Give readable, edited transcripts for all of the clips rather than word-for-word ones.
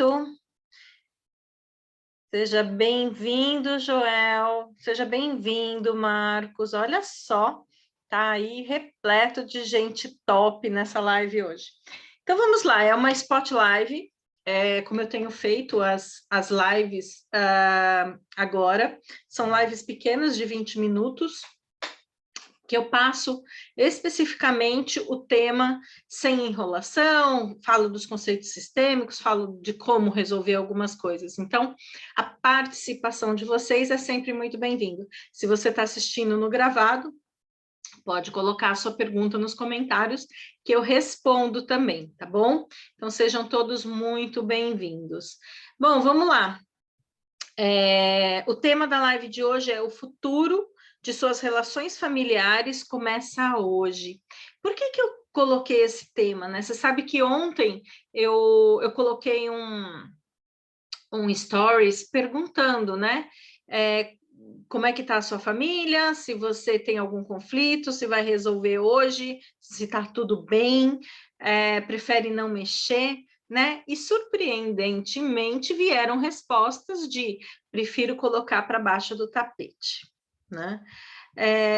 Perfeito. Seja bem-vindo, Joel. Seja bem-vindo, Marcos. Olha só, tá aí repleto de gente top nessa live hoje. Então vamos lá, é uma spot live, como eu tenho feito as lives agora. São lives pequenas de 20 minutos, que eu passo especificamente o tema sem enrolação, falo dos conceitos sistêmicos, falo de como resolver algumas coisas. Então, a participação de vocês é sempre muito bem-vinda. Se você está assistindo no gravado, pode colocar a sua pergunta nos comentários, que eu respondo também, tá bom? Então, sejam todos muito bem-vindos. Bom, vamos lá. O tema da live de hoje é o futuro de suas relações familiares começa hoje. Por que eu coloquei esse tema, né? Você sabe que ontem eu coloquei um stories perguntando, né? Como é que está a sua família, se você tem algum conflito, se vai resolver hoje, se está tudo bem, prefere não mexer, né? E surpreendentemente vieram respostas de prefiro colocar para baixo do tapete, né?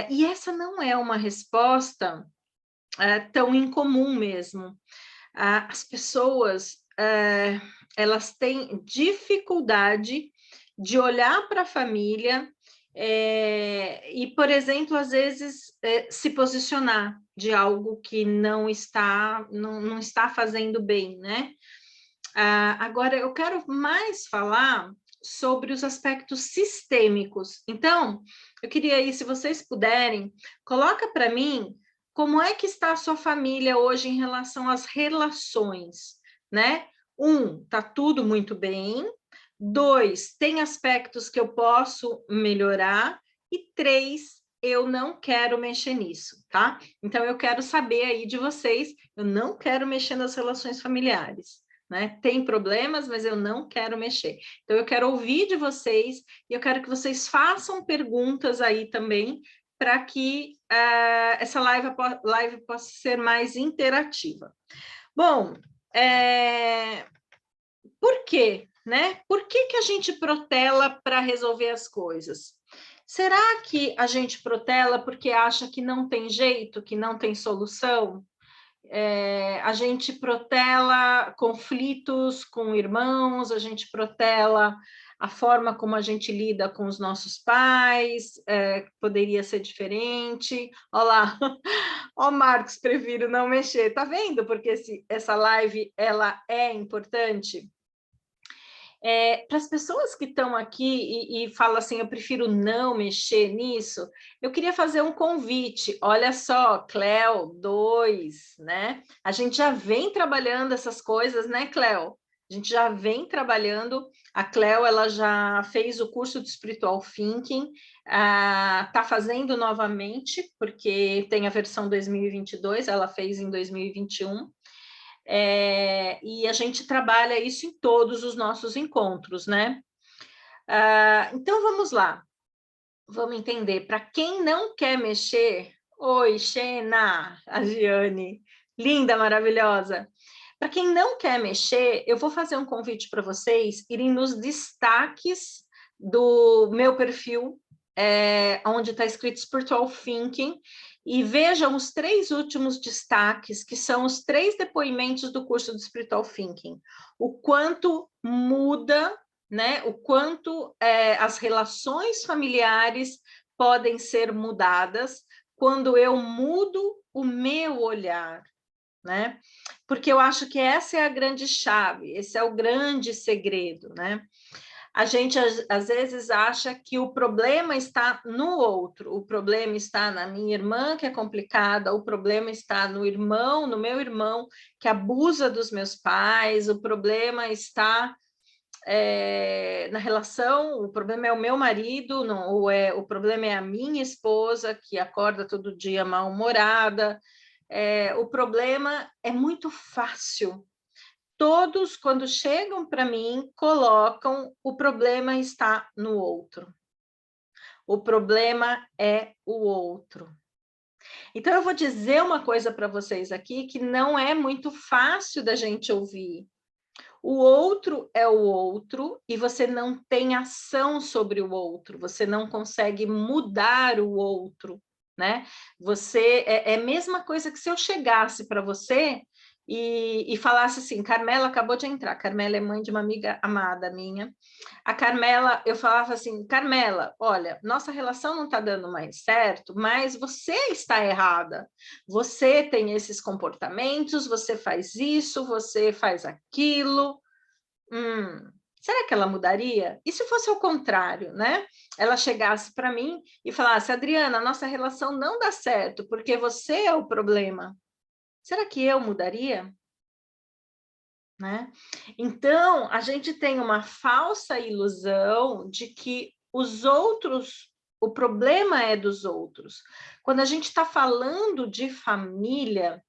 E essa não é uma resposta tão incomum mesmo. As pessoas elas têm dificuldade de olhar para a família e, por exemplo, às vezes se posicionar de algo que não está fazendo bem, né? Agora, eu quero mais falar sobre os aspectos sistêmicos. Então, eu queria aí, se vocês puderem, coloca para mim como é que está a sua família hoje em relação às relações, né? 1, tá tudo muito bem. 2, tem aspectos que eu posso melhorar. E 3, eu não quero mexer nisso, tá? Então, eu quero saber aí de vocês, eu não quero mexer nas relações familiares. Né? Tem problemas, mas eu não quero mexer. Então, eu quero ouvir de vocês e eu quero que vocês façam perguntas aí também para que essa live possa ser mais interativa. Bom, por quê? Né? Por que a gente protela para resolver as coisas? Será que a gente protela porque acha que não tem jeito, que não tem solução? A gente protela conflitos com irmãos, a gente protela a forma como a gente lida com os nossos pais, poderia ser diferente. Olha lá, ó Marcos, prefiro não mexer, tá vendo? Porque essa live, ela é importante. Para as pessoas que estão aqui e falam assim, eu prefiro não mexer nisso, eu queria fazer um convite. Olha só, Cleo 2, né? A gente já vem trabalhando essas coisas, né, Cleo? A gente já vem trabalhando. A Cleo, ela já fez o curso de Spiritual Thinking, está fazendo novamente, porque tem a versão 2022, ela fez em 2021. E a gente trabalha isso em todos os nossos encontros, né? Então, vamos lá. Vamos entender. Para quem não quer mexer... Oi, Xena, a Giane. Linda, maravilhosa. Para quem não quer mexer, eu vou fazer um convite para vocês irem nos destaques do meu perfil, onde está escrito Spiritual Thinking, e vejam os 3 últimos destaques, que são os 3 depoimentos do curso de Spiritual Thinking. O quanto muda, né? O quanto as relações familiares podem ser mudadas quando eu mudo o meu olhar, né? Porque eu acho que essa é a grande chave, esse é o grande segredo, né? A gente, às vezes, acha que o problema está no outro, o problema está na minha irmã, que é complicada, o problema está no irmão, no meu irmão, que abusa dos meus pais, o problema está na relação, o problema é o meu marido, não, o problema é a minha esposa, que acorda todo dia mal-humorada, o problema é muito fácil. Todos, quando chegam para mim, colocam o problema está no outro. O problema é o outro. Então, eu vou dizer uma coisa para vocês aqui que não é muito fácil da gente ouvir. O outro é o outro e você não tem ação sobre o outro, você não consegue mudar o outro, né? Você é a mesma coisa que se eu chegasse para você e falasse assim, Carmela acabou de entrar, Carmela é mãe de uma amiga amada minha. A Carmela, eu falava assim, Carmela, olha, nossa relação não está dando mais certo, mas você está errada. Você tem esses comportamentos, você faz isso, você faz aquilo. Será que ela mudaria? E se fosse o contrário, né? Ela chegasse para mim e falasse, Adriana, nossa relação não dá certo porque você é o problema. Será que eu mudaria? Né? Então, a gente tem uma falsa ilusão de que os outros, o problema é dos outros. Quando a gente está falando de família,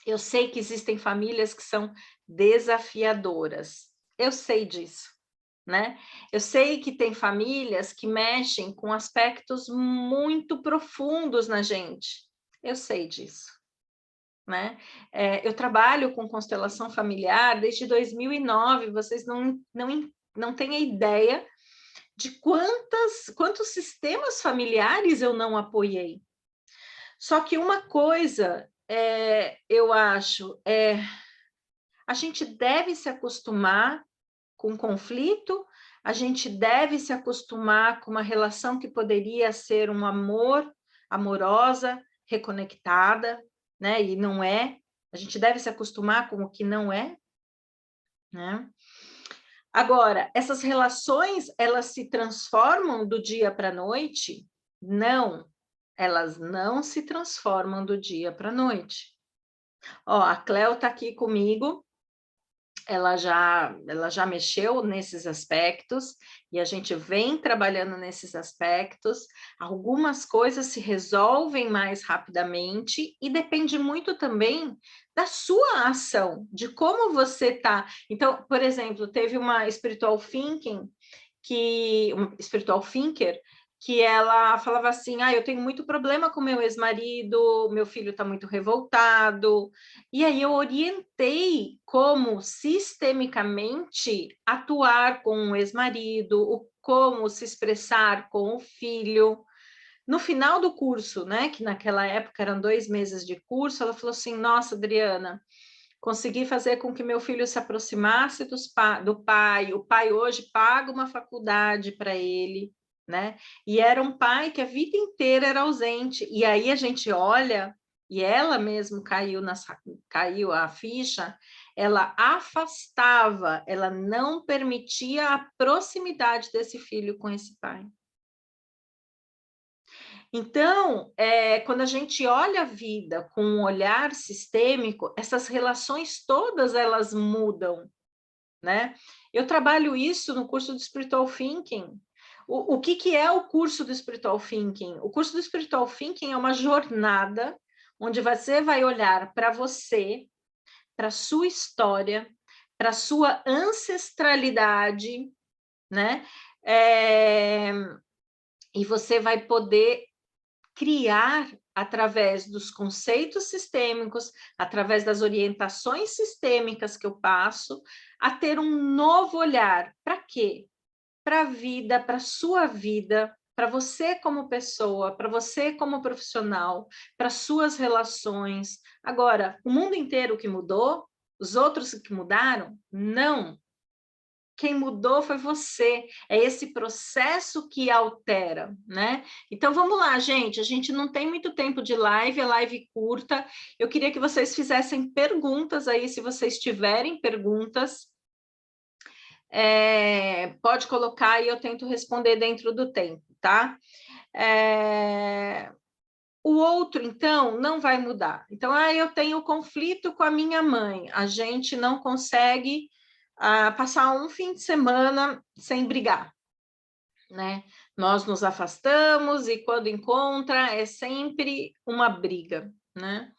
eu sei que existem famílias que são desafiadoras. Eu sei disso, né? Eu sei que tem famílias que mexem com aspectos muito profundos na gente. Eu sei disso. Né? Eu trabalho com constelação familiar desde 2009, vocês não têm a ideia de quantos sistemas familiares eu não apoiei. Só que uma coisa, eu acho, a gente deve se acostumar com conflito, a gente deve se acostumar com uma relação que poderia ser um amor, amorosa, reconectada, né? E não é. A gente deve se acostumar com o que não é, né? Agora, essas relações, elas se transformam do dia para a noite? Não, elas não se transformam do dia para a noite. Ó, a Cleo está aqui comigo, ela já mexeu nesses aspectos e a gente vem trabalhando nesses aspectos. Algumas coisas se resolvem mais rapidamente e depende muito também da sua ação, de como você está. Então, por exemplo, teve uma spiritual thinking um spiritual thinker que ela falava assim, eu tenho muito problema com meu ex-marido, meu filho está muito revoltado, e aí eu orientei como sistemicamente atuar com o ex-marido, como se expressar com o filho. No final do curso, né, que naquela época eram 2 meses de curso, ela falou assim, nossa, Adriana, consegui fazer com que meu filho se aproximasse do pai. O pai hoje paga uma faculdade para ele, né? E era um pai que a vida inteira era ausente. E aí a gente olha, e ela mesmo caiu a ficha, ela afastava, ela não permitia a proximidade desse filho com esse pai. Então, quando a gente olha a vida com um olhar sistêmico, essas relações todas elas mudam, né? Eu trabalho isso no curso do Spiritual Thinking. O que é o curso do Spiritual Thinking? O curso do Spiritual Thinking é uma jornada onde você vai olhar para você, para a sua história, para a sua ancestralidade, né? E você vai poder criar através dos conceitos sistêmicos, através das orientações sistêmicas que eu passo, a ter um novo olhar. Para quê? Para a vida, para a sua vida, para você como pessoa, para você como profissional, para suas relações. Agora, o mundo inteiro que mudou, os outros que mudaram? Não. Quem mudou foi você, é esse processo que altera, né? Então vamos lá, gente, a gente não tem muito tempo de live, é live curta, eu queria que vocês fizessem perguntas aí, se vocês tiverem perguntas, pode colocar e eu tento responder dentro do tempo, tá? O outro, então, não vai mudar. Então, eu tenho conflito com a minha mãe, a gente não consegue passar um fim de semana sem brigar, né? Nós nos afastamos e quando encontra é sempre uma briga, né?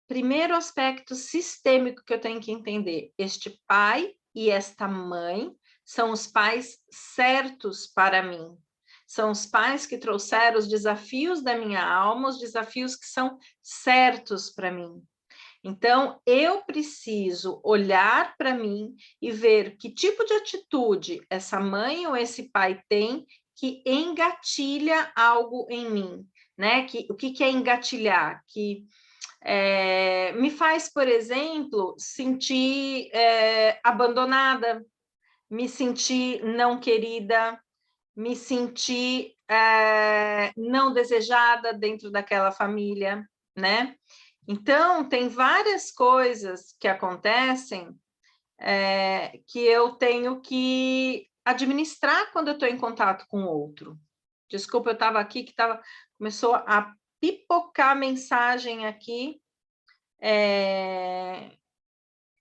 Primeiro aspecto sistêmico que eu tenho que entender, este pai e esta mãe são os pais certos para mim, são os pais que trouxeram os desafios da minha alma, os desafios que são certos para mim. Então, eu preciso olhar para mim e ver que tipo de atitude essa mãe ou esse pai tem que engatilha algo em mim, né? O que é engatilhar? Que me faz, por exemplo, sentir abandonada, me sentir não querida, me sentir não desejada dentro daquela família, né? Então, tem várias coisas que acontecem que eu tenho que administrar quando eu estou em contato com o outro. Desculpa, eu estava aqui que começou a pipocar mensagem aqui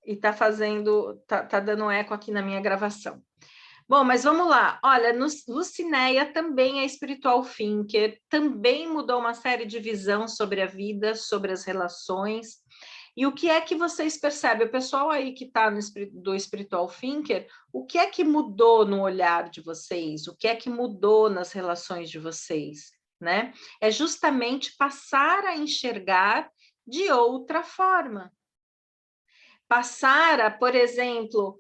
e tá dando eco aqui na minha gravação. Bom, mas vamos lá. Olha, Lucinéia também é espiritual thinker, também mudou uma série de visão sobre a vida, sobre as relações. E o que é que vocês percebem? O pessoal aí que está do espiritual thinker, o que é que mudou no olhar de vocês? O que é que mudou nas relações de vocês? Né? É justamente passar a enxergar de outra forma. Passar a, por exemplo,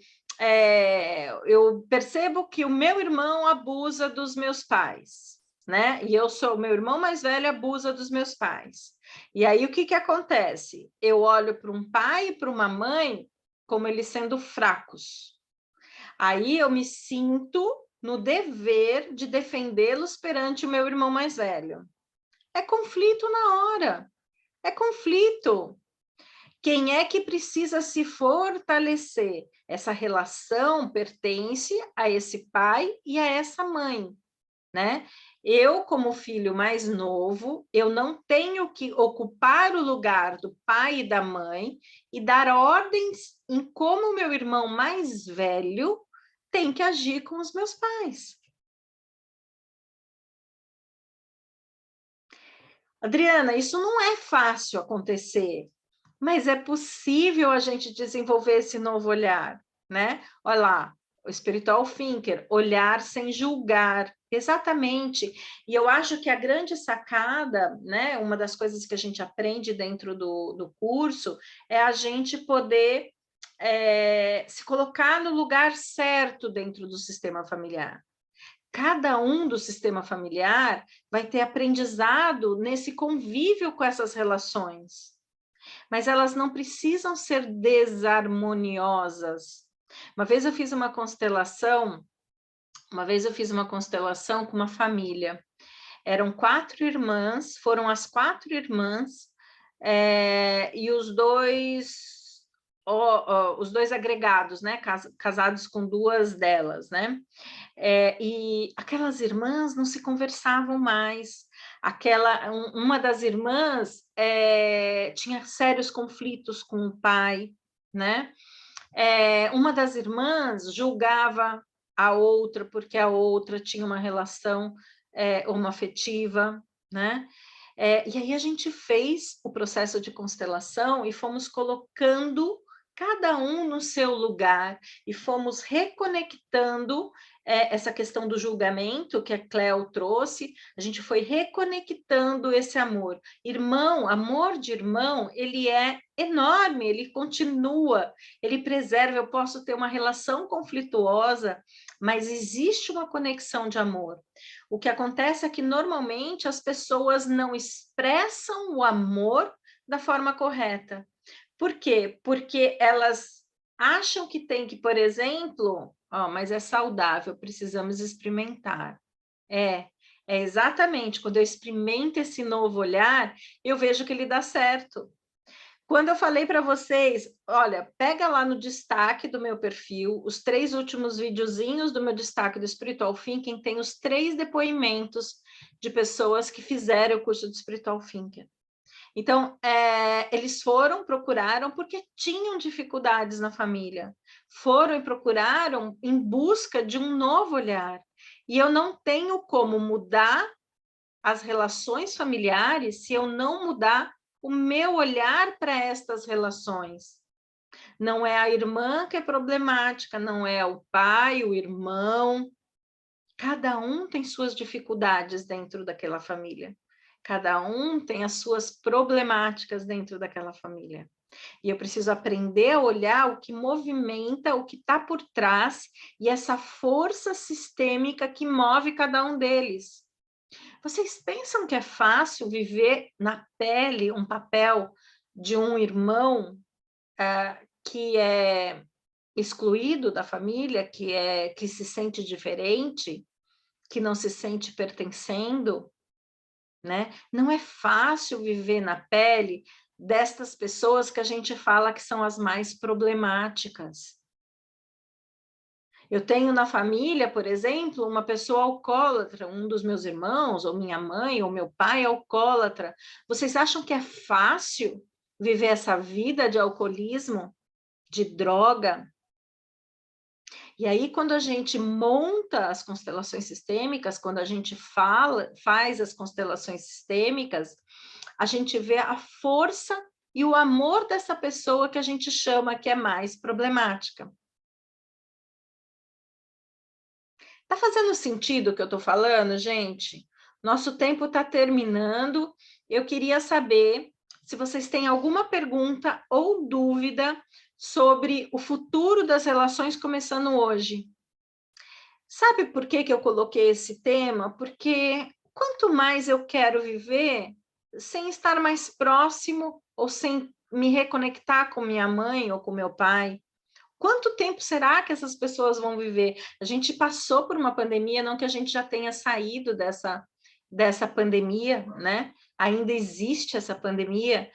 eu percebo que o meu irmão abusa dos meus pais, né? E o meu irmão mais velho abusa dos meus pais. E aí o que acontece? Eu olho para um pai e para uma mãe como eles sendo fracos. Aí eu me sinto no dever de defendê-los perante o meu irmão mais velho. É conflito na hora. É conflito. Quem é que precisa se fortalecer? Essa relação pertence a esse pai e a essa mãe, né? Eu, como filho mais novo, eu não tenho que ocupar o lugar do pai e da mãe e dar ordens em como o meu irmão mais velho tem que agir com os meus pais. Adriana, isso não é fácil acontecer. Mas é possível a gente desenvolver esse novo olhar, né? Olha lá, o espiritual thinker, olhar sem julgar, exatamente. E eu acho que a grande sacada, né? Uma das coisas que a gente aprende dentro do curso é a gente poder se colocar no lugar certo dentro do sistema familiar. Cada um do sistema familiar vai ter aprendizado nesse convívio com essas relações, mas elas não precisam ser desarmoniosas. Uma vez eu fiz uma constelação com uma família. Eram 4 irmãs, foram as 4 irmãs, e os dois agregados, né? Casados com 2 delas, né? E aquelas irmãs não se conversavam mais. Uma das irmãs tinha sérios conflitos com o pai, né? Uma das irmãs julgava a outra porque a outra tinha uma relação homoafetiva, né? E aí a gente fez o processo de constelação e fomos colocando cada um no seu lugar e fomos reconectando essa questão do julgamento que a Cleo trouxe, a gente foi reconectando esse amor. Irmão, amor de irmão, ele é enorme, ele continua, ele preserva, eu posso ter uma relação conflituosa, mas existe uma conexão de amor. O que acontece é que, normalmente, as pessoas não expressam o amor da forma correta. Por quê? Porque elas acham que tem que, por exemplo, mas é saudável, precisamos experimentar. É exatamente, quando eu experimento esse novo olhar, eu vejo que ele dá certo. Quando eu falei para vocês, olha, pega lá no destaque do meu perfil, os 3 últimos videozinhos do meu destaque do Spiritual Thinking, tem os 3 depoimentos de pessoas que fizeram o curso de Spiritual Thinking. Então, eles procuraram porque tinham dificuldades na família. Foram e procuraram em busca de um novo olhar. E eu não tenho como mudar as relações familiares se eu não mudar o meu olhar para estas relações. Não é a irmã que é problemática, não é o pai, o irmão. Cada um tem suas dificuldades dentro daquela família. Cada um tem as suas problemáticas dentro daquela família. E eu preciso aprender a olhar o que movimenta, o que está por trás, e essa força sistêmica que move cada um deles. Vocês pensam que é fácil viver na pele um papel de um irmão que é excluído da família, que se sente diferente, que não se sente pertencendo, né? Não é fácil viver na pele destas pessoas que a gente fala que são as mais problemáticas. Eu tenho na família, por exemplo, uma pessoa alcoólatra, um dos meus irmãos, ou minha mãe, ou meu pai é alcoólatra. Vocês acham que é fácil viver essa vida de alcoolismo, de droga? E aí, quando a gente monta as constelações sistêmicas, quando a gente faz as constelações sistêmicas, a gente vê a força e o amor dessa pessoa que a gente chama que é mais problemática. Tá fazendo sentido o que eu estou falando, gente? Nosso tempo está terminando. Eu queria saber se vocês têm alguma pergunta ou dúvida sobre o futuro das relações começando hoje. Sabe por que eu coloquei esse tema? Porque quanto mais eu quero viver sem estar mais próximo ou sem me reconectar com minha mãe ou com meu pai, quanto tempo será que essas pessoas vão viver? A gente passou por uma pandemia, não que a gente já tenha saído dessa pandemia, né? Ainda existe essa pandemia,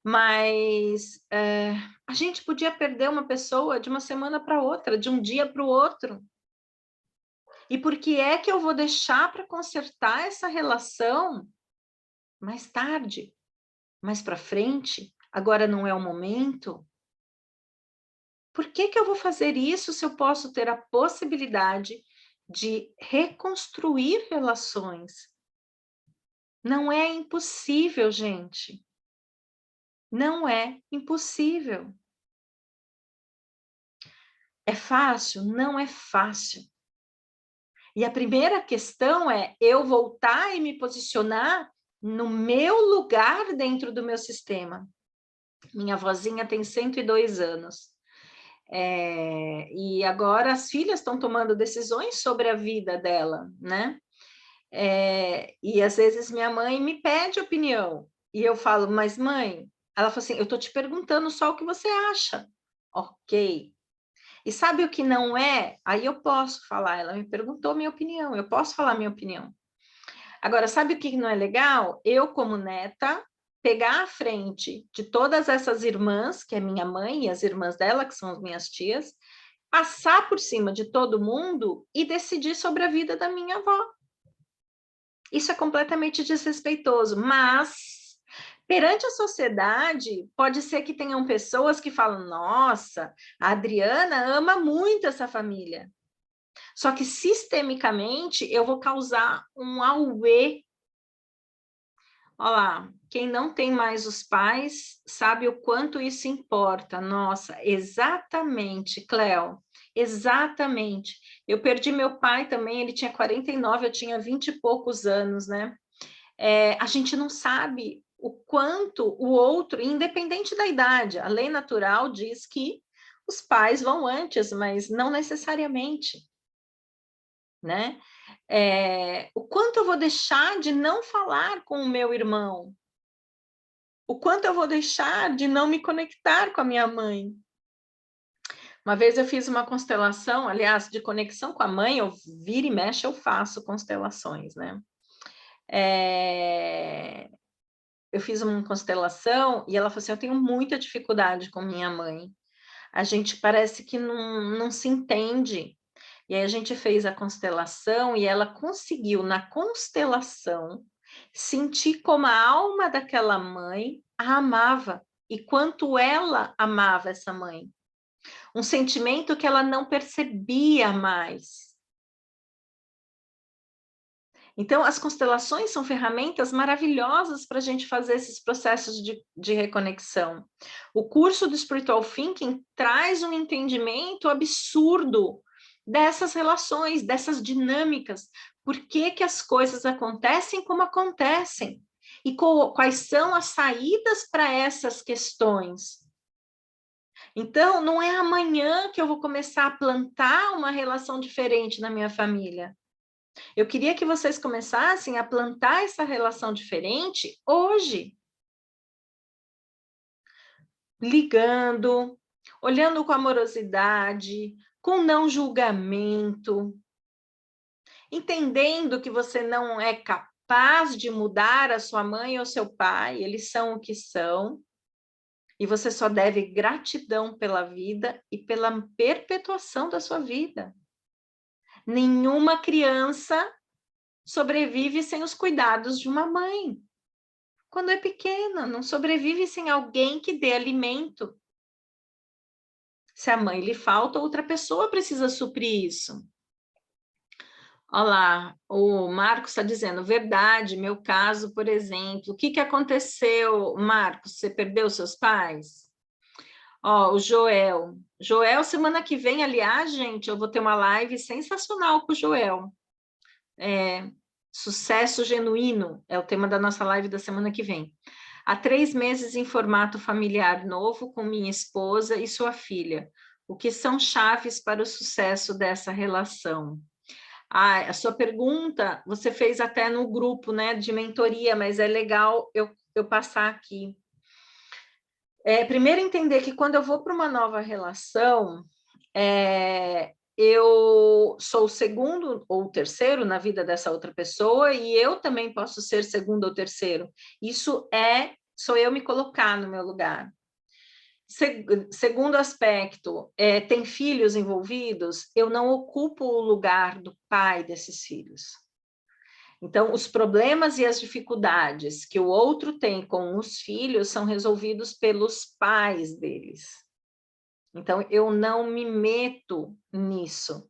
mas a gente podia perder uma pessoa de uma semana para outra, de um dia para o outro. E por que é que eu vou deixar para consertar essa relação mais tarde, mais para frente? Agora não é o momento? Por que eu vou fazer isso se eu posso ter a possibilidade de reconstruir relações? Não é impossível, gente. Não é impossível. É fácil? Não é fácil. E a primeira questão é eu voltar e me posicionar no meu lugar dentro do meu sistema. Minha vozinha tem 102 anos. E agora as filhas estão tomando decisões sobre a vida dela, né? E às vezes minha mãe me pede opinião. E eu falo, mas mãe, ela fala assim, eu estou te perguntando só o que você acha. Ok. E sabe o que não é? Aí eu posso falar, ela me perguntou minha opinião, eu posso falar minha opinião. Agora, sabe o que não é legal? Eu, como neta, pegar a frente de todas essas irmãs, que é minha mãe e as irmãs dela, que são as minhas tias, passar por cima de todo mundo e decidir sobre a vida da minha avó. Isso é completamente desrespeitoso, mas perante a sociedade, pode ser que tenham pessoas que falam: nossa, a Adriana ama muito essa família. Só que sistemicamente eu vou causar um auê. Olha lá, quem não tem mais os pais sabe o quanto isso importa. Nossa, exatamente, Cléo, exatamente. Eu perdi meu pai também, ele tinha 49, eu tinha 20 e poucos anos, né? A gente não sabe o quanto o outro, independente da idade, a lei natural diz que os pais vão antes, mas não necessariamente, né? O quanto eu vou deixar de não falar com o meu irmão, o quanto eu vou deixar de não me conectar com a minha mãe. Uma vez eu fiz uma constelação, aliás, de conexão com a mãe, eu vira e mexe, eu faço constelações, né? Eu fiz uma constelação e ela falou assim, eu tenho muita dificuldade com minha mãe. A gente parece que não se entende. E aí a gente fez a constelação e ela conseguiu, na constelação, sentir como a alma daquela mãe a amava e quanto ela amava essa mãe. Um sentimento que ela não percebia mais. Então, as constelações são ferramentas maravilhosas para a gente fazer esses processos de reconexão. O curso do Spiritual Thinking traz um entendimento absurdo dessas relações, dessas dinâmicas. Por que que as coisas acontecem como acontecem? E quais são as saídas para essas questões? Então, não é amanhã que eu vou começar a plantar uma relação diferente na minha família. Eu queria que vocês começassem a plantar essa relação diferente hoje. Ligando, olhando com amorosidade, com não julgamento, entendendo que você não é capaz de mudar a sua mãe ou seu pai, eles são o que são, e você só deve gratidão pela vida e pela perpetuação da sua vida. Nenhuma criança sobrevive sem os cuidados de uma mãe. Quando é pequena, não sobrevive sem alguém que dê alimento. Se a mãe lhe falta, outra pessoa precisa suprir isso. Olha lá, o Marcos está dizendo, verdade, meu caso, por exemplo. O que aconteceu, Marcos? Você perdeu seus pais? Ó, o Joel. Joel, semana que vem, aliás, gente, eu vou ter uma live sensacional com o Joel. Sucesso genuíno é o tema da nossa live da semana que vem. Há 3 meses em formato familiar novo com minha esposa e sua filha. O que são chaves para o sucesso dessa relação? A sua pergunta, você fez até no grupo, né, de mentoria, mas é legal eu passar aqui. Primeiro entender que quando eu vou para uma nova relação, eu sou o segundo ou o terceiro na vida dessa outra pessoa e eu também posso ser segundo ou terceiro. Isso sou eu me colocar no meu lugar. Segundo aspecto, tem filhos envolvidos, eu não ocupo o lugar do pai desses filhos. Então, os problemas e as dificuldades que o outro tem com os filhos são resolvidos pelos pais deles. Então, eu não me meto nisso.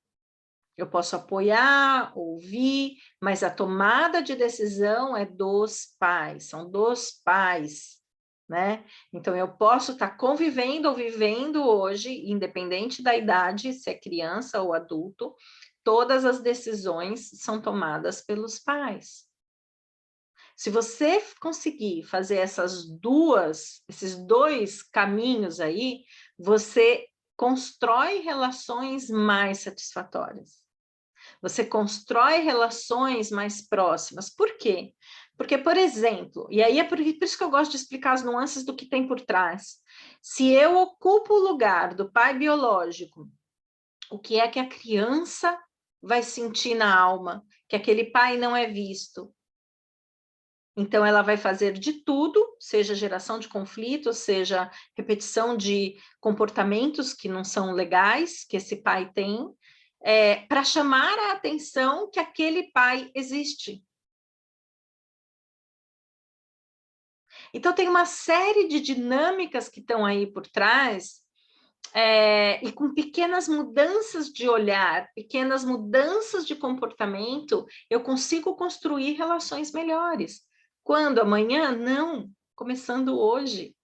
Eu posso apoiar, ouvir, mas a tomada de decisão é dos pais, são dos pais, né? Então, eu posso estar convivendo ou vivendo hoje, independente da idade, se é criança ou adulto, todas as decisões são tomadas pelos pais. Se você conseguir fazer esses dois caminhos aí, você constrói relações mais satisfatórias. Você constrói relações mais próximas. Por quê? Porque, por exemplo, e aí é por isso que eu gosto de explicar as nuances do que tem por trás. Se eu ocupo o lugar do pai biológico, o que é que a criança vai sentir na alma? Que aquele pai não é visto. Então, ela vai fazer de tudo, seja geração de conflitos, seja repetição de comportamentos que não são legais, que esse pai tem, para chamar a atenção que aquele pai existe. Então, tem uma série de dinâmicas que estão aí por trás, e com pequenas mudanças de olhar, pequenas mudanças de comportamento, eu consigo construir relações melhores. Quando? Amanhã? Não, começando hoje.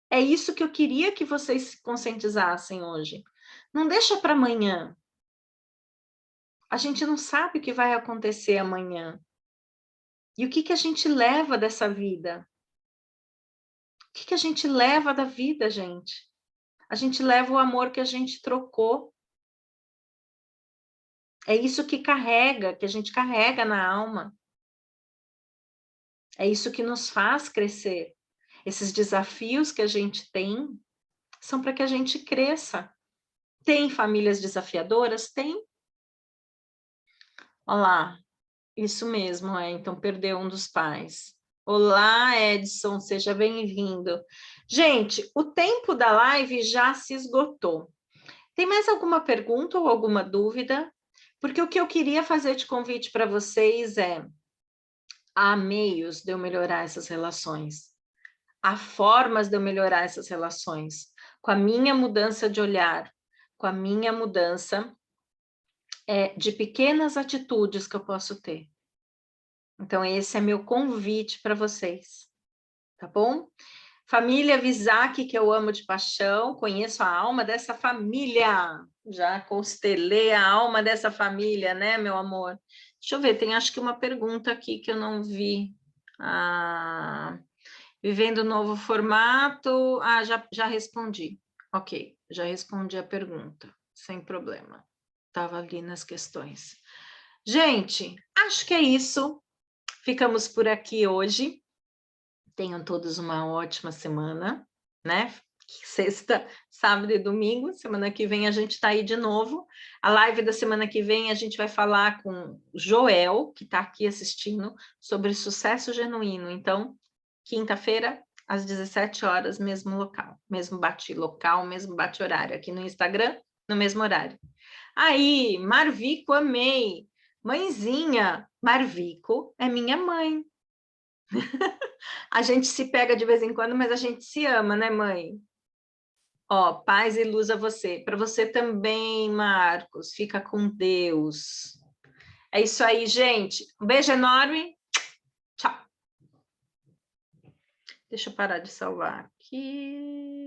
É isso que eu queria que vocês se conscientizassem hoje. Não deixa para amanhã. A gente não sabe o que vai acontecer amanhã. E o que a gente leva dessa vida? O que a gente leva da vida, gente? A gente leva o amor que a gente trocou. É isso que a gente carrega na alma. É isso que nos faz crescer. Esses desafios que a gente tem são para que a gente cresça. Tem famílias desafiadoras? Tem. Olha lá, isso mesmo, então perdeu um dos pais. Olá, Edson, seja bem-vindo. Gente, o tempo da live já se esgotou. Tem mais alguma pergunta ou alguma dúvida? Porque o que eu queria fazer de convite para vocês há meios de eu melhorar essas relações. Há formas de eu melhorar essas relações. Com a minha mudança de olhar, com a minha mudança de pequenas atitudes que eu posso ter. Então, esse é meu convite para vocês, tá bom? Família Visac, que eu amo de paixão, conheço a alma dessa família, já constelei a alma dessa família, né, meu amor? Deixa eu ver, tem acho que uma pergunta aqui que eu não vi. Vivendo o novo formato. Ah, já respondi. Ok, já respondi a pergunta, sem problema. Estava ali nas questões. Gente, acho que é isso. Ficamos por aqui hoje. Tenham todos uma ótima semana, né? Sexta, sábado e domingo. Semana que vem a gente está aí de novo. A live da semana que vem a gente vai falar com o Joel, que está aqui assistindo, sobre sucesso genuíno. Então, quinta-feira, às 17 horas, mesmo local, mesmo bate-local, mesmo bate-horário, aqui no Instagram, no mesmo horário. Aí, Marvico, amei. Mãezinha, Marvico é minha mãe. A gente se pega de vez em quando, mas a gente se ama, né, mãe? Ó, paz e luz a você. Para você também, Marcos. Fica com Deus. É isso aí, gente. Um beijo enorme. Tchau. Deixa eu parar de salvar aqui.